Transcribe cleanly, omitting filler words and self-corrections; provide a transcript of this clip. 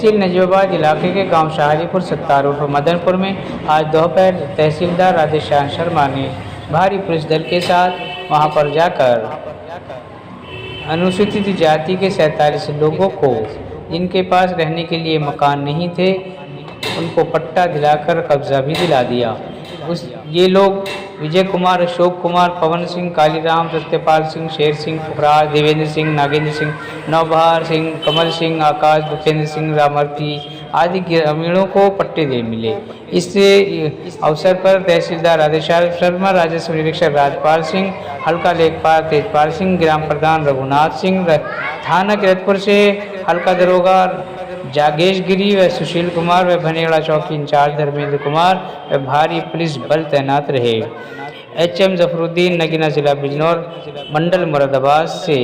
तहसील नजीबाबाद इलाके के गांव शाहरीपुर सत्तार उर्फ मदनपुर में आज दोपहर तहसीलदार राधेश्याम शर्मा ने भारी पुलिस दल के साथ वहां पर जाकर अनुसूचित जाति के 47 लोगों को जिनके पास रहने के लिए मकान नहीं थे उनको पट्टा दिलाकर कब्जा भी दिला दिया। ये लोग विजय कुमार, अशोक कुमार, पवन सिंह, कालीराम, सत्यपाल सिंह, शेर सिंह, पुखराज, देवेंद्र सिंह, नागेंद्र सिंह, नवबहार सिंह, कमल सिंह, आकाश, भूपेंद्र सिंह, रामर्थी आदि ग्रामीणों को पट्टे दे मिले। इस अवसर पर तहसीलदार राधेश्याम शर्मा, राजस्व निरीक्षक राजपाल सिंह, हल्का लेखपाल तेजपाल सिंह, ग्राम प्रधान रघुनाथ सिंह, थाना किरतपुर से हल्का दरोगा जागेश गिरी व सुशील कुमार व भनेड़ा चौकी इंचार्ज धर्मेंद्र कुमार व भारी पुलिस बल तैनात रहे। HM जफरुद्दीन, नगीना, जिला बिजनौर, मंडल मुरादाबाद से।